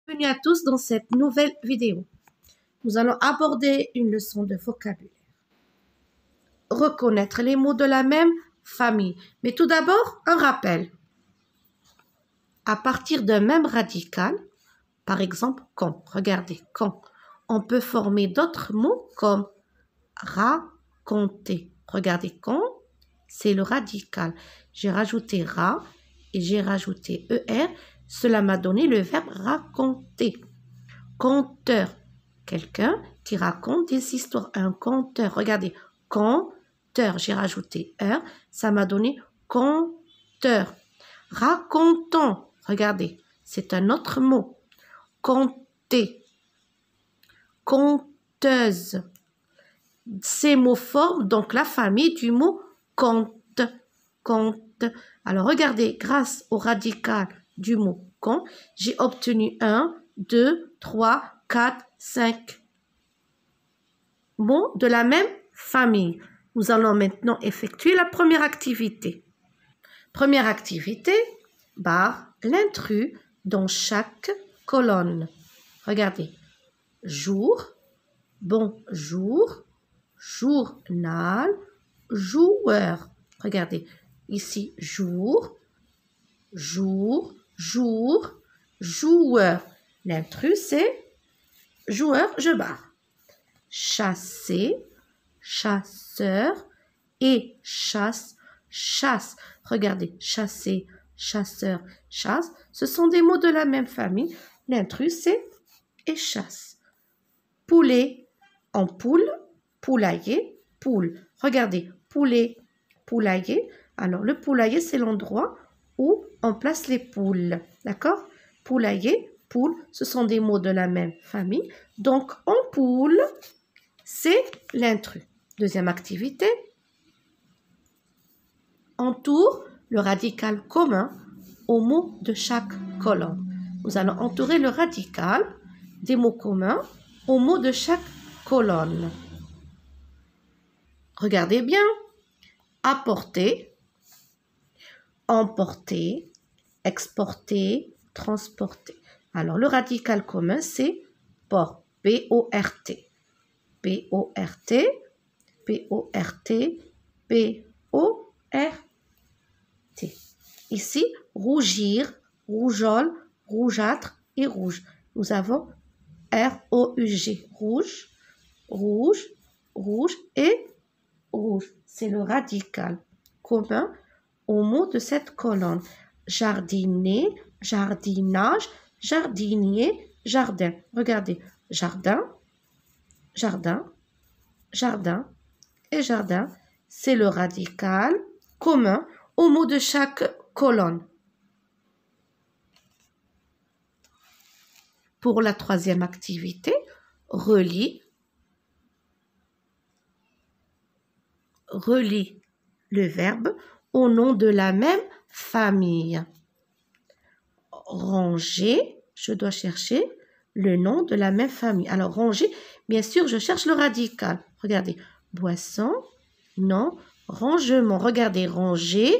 Bienvenue à tous dans cette nouvelle vidéo. Nous allons aborder une leçon de vocabulaire. Reconnaître les mots de la même famille. Mais tout d'abord, un rappel. À partir d'un même radical, par exemple, quand, regardez, quand, on peut former d'autres mots comme raconter. Regardez, quand, c'est le radical. J'ai rajouté ra et j'ai rajouté er. Cela m'a donné le verbe raconter. Conteur, quelqu'un qui raconte des histoires. Un conteur, regardez, conteur, j'ai rajouté er, ça m'a donné conteur. Racontant, regardez, c'est un autre mot. Conter, conteuse. Ces mots forment donc la famille du mot conte, conte. Alors regardez, grâce au radical du mot con, j'ai obtenu 1, 2, 3, 4, 5 mots de la même famille. Nous allons maintenant effectuer la première activité. Première activité, barre l'intrus dans chaque colonne. Regardez, jour, bonjour, journal, joueur. Regardez, ici, jour, jour, jour, joueur. L'intrus, c'est joueur, je barre. Chasser, chasseur et chasse, chasse. Regardez, chasser, chasseur, chasse. Ce sont des mots de la même famille. L'intrus, c'est et chasse. Poulet, en poule, poulailler, poule. Regardez, poulet, poulailler. Alors, le poulailler, c'est l'endroit où on place les poules. D'accord? Poulailler, poule, ce sont des mots de la même famille. Donc, en poule, c'est l'intrus. Deuxième activité. Entoure le radical commun au mot de chaque colonne. Nous allons entourer le radical des mots communs au mot de chaque colonne. Regardez bien. Apporter, emporter, exporter, transporter. Alors, le radical commun, c'est port. P-O-R-T. P-O-R-T. P-O-R-T. P-O-R-T. Ici, rougir, rougeole, rougeâtre et rouge. Nous avons R-O-U-G. Rouge, rouge, rouge et rouge. C'est le radical commun au mot de cette colonne. Jardiner, jardinage, jardinier, jardin. Regardez, jardin, jardin, jardin et jardin. C'est le radical commun au mot de chaque colonne. Pour la troisième activité, relie. Relie le verbe au nom de la même famille. Ranger, je dois chercher le nom de la même famille. Alors, ranger, bien sûr, je cherche le radical. Regardez, boisson, non, rangement. Regardez, ranger,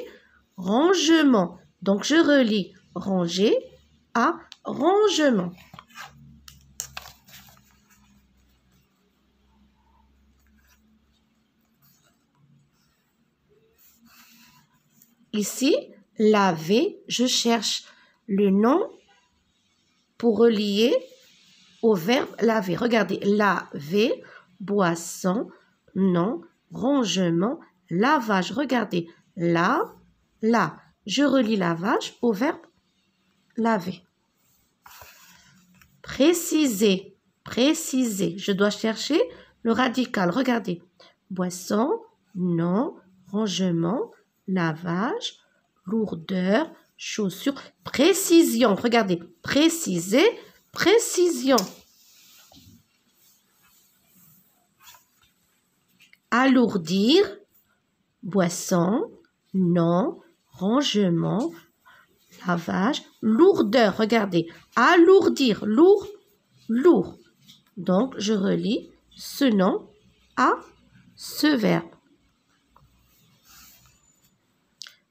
rangement. Donc, je relie ranger à rangement. Ici, laver, je cherche le nom pour relier au verbe laver. Regardez, laver, boisson, nom, rangement, lavage. Regardez, là. Je relie lavage au verbe laver. Préciser, préciser. Je dois chercher le radical. Regardez, boisson, nom, rangement, lavage, lourdeur, chaussure, précision. Regardez, préciser, précision. Alourdir, boisson, nom, rangement, lavage, lourdeur. Regardez, alourdir, lourd, lourd. Donc, je relie ce nom à ce verbe.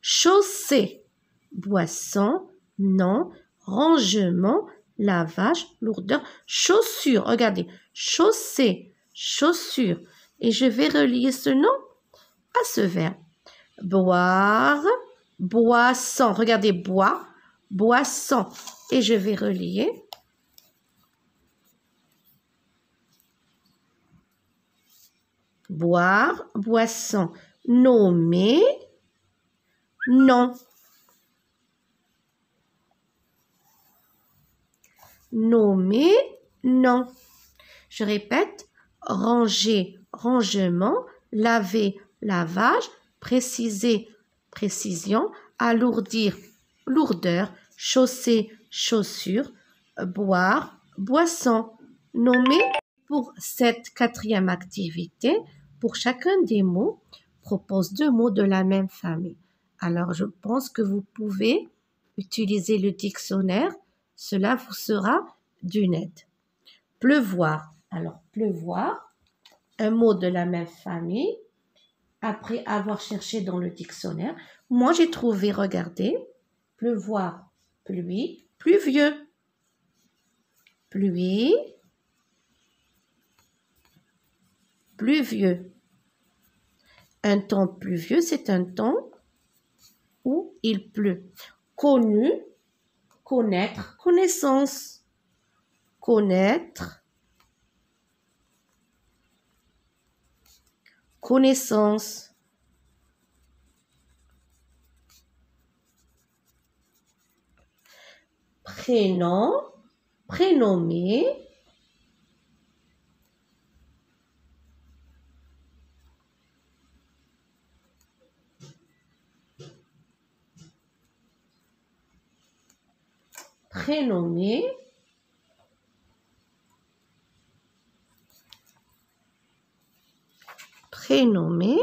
Chausser, boisson, nom, rangement, lavage, lourdeur, chaussure. Regardez, chaussée, chaussure. Et je vais relier ce nom à ce verbe. Boire, boisson. Regardez, bois, boisson. Et je vais relier. Boire, boisson. Nommer, nom. Nommer, nom. Je répète, ranger, rangement, laver, lavage, préciser, précision, alourdir, lourdeur, chausser, chaussure, boire, boisson. Nommer. Pour cette quatrième activité, pour chacun des mots, propose 2 mots de la même famille. Alors, je pense que vous pouvez utiliser le dictionnaire. Cela vous sera d'une aide. Pleuvoir. Alors, pleuvoir, un mot de la même famille. Après avoir cherché dans le dictionnaire, moi j'ai trouvé, regardez, pleuvoir, pluie, pluvieux. Pluie, pluvieux. Un temps pluvieux, c'est un temps où il pleut. Connu, connaître, connaissance. Connaître, connaissance. Prénom, prénommer. Prénommer. Prénommer.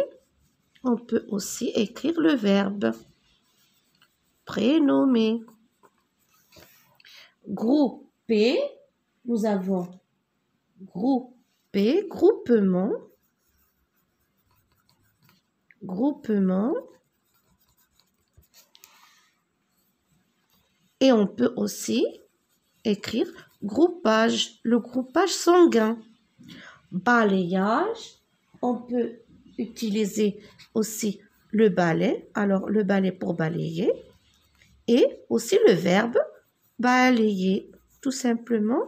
On peut aussi écrire le verbe. Prénommer. Grouper. Nous avons grouper, groupement. Groupement. Et on peut aussi écrire groupage, le groupage sanguin. Balayage, on peut utiliser aussi le balai, alors le balai pour balayer, et aussi le verbe balayer, tout simplement.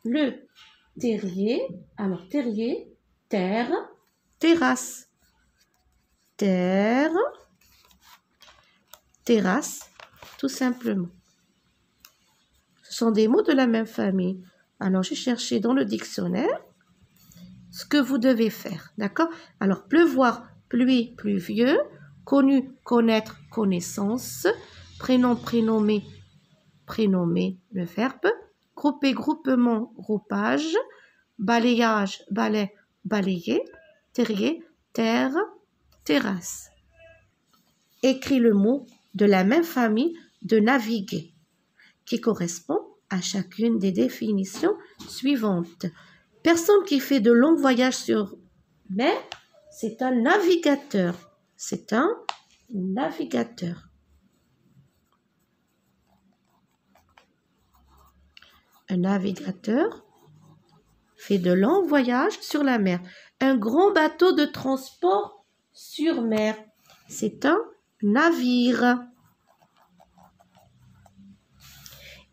Le terrier, alors terrier, terre, terrasse. Terre, terrasse, tout simplement. Ce sont des mots de la même famille. Alors, j'ai cherché dans le dictionnaire ce que vous devez faire, d'accord? Alors, pleuvoir, pluie, pluvieux, connu, connaître, connaissance, prénom, prénommer, prénommer, le verbe, grouper, groupement, groupage, balayage, balai, balayer, terrier, terre, terrasse. Écris le mot de la même famille de naviguer, qui correspond à chacune des définitions suivantes. Personne qui fait de longs voyages sur mer, c'est un navigateur. C'est un navigateur. Un navigateur fait de longs voyages sur la mer. Un grand bateau de transport sur mer, c'est un navire.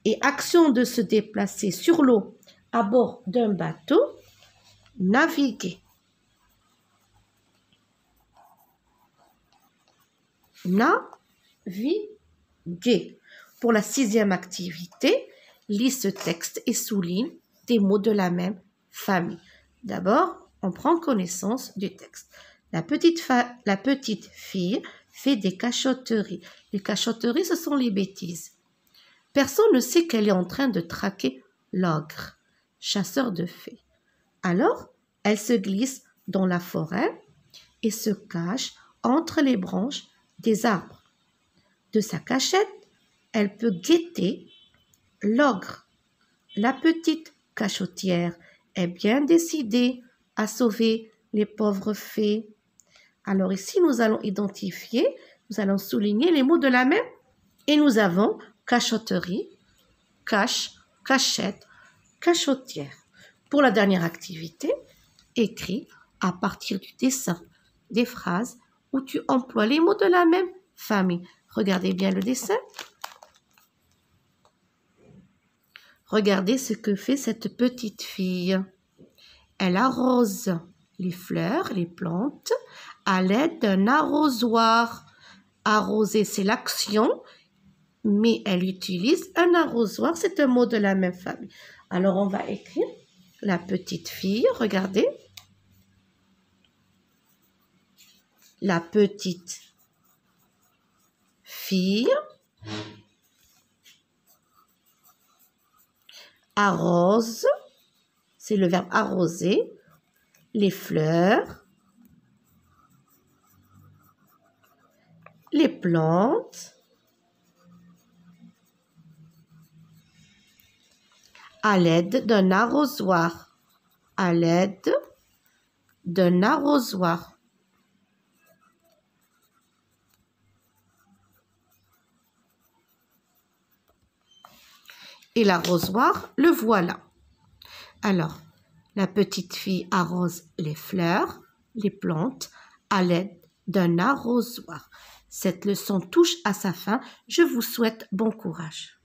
Et action de se déplacer sur l'eau à bord d'un bateau, naviguer. Naviguer. Pour la 6e activité, lis ce texte et souligne des mots de la même famille. D'abord, on prend connaissance du texte. La petite fille fait des cachotteries. Les cachotteries, ce sont les bêtises. Personne ne sait qu'elle est en train de traquer l'ogre, chasseur de fées. Alors, elle se glisse dans la forêt et se cache entre les branches des arbres. De sa cachette, elle peut guetter l'ogre. La petite cachottière est bien décidée à sauver les pauvres fées. Alors ici, nous allons identifier, nous allons souligner les mots de la même. Et nous avons cachotterie, cache, cachette, cachotière. Pour la dernière activité, écris à partir du dessin des phrases où tu emploies les mots de la même famille. Regardez bien le dessin. Regardez ce que fait cette petite fille. Elle arrose les fleurs, les plantes, à l'aide d'un arrosoir. Arroser, c'est l'action, mais elle utilise un arrosoir, c'est un mot de la même famille. Alors, on va écrire la petite fille, regardez. La petite fille arrose, c'est le verbe arroser, les fleurs, les plantes, à l'aide d'un arrosoir. À l'aide d'un arrosoir. Et l'arrosoir, le voilà. Alors, la petite fille arrose les fleurs, les plantes, à l'aide d'un arrosoir. Cette leçon touche à sa fin. Je vous souhaite bon courage.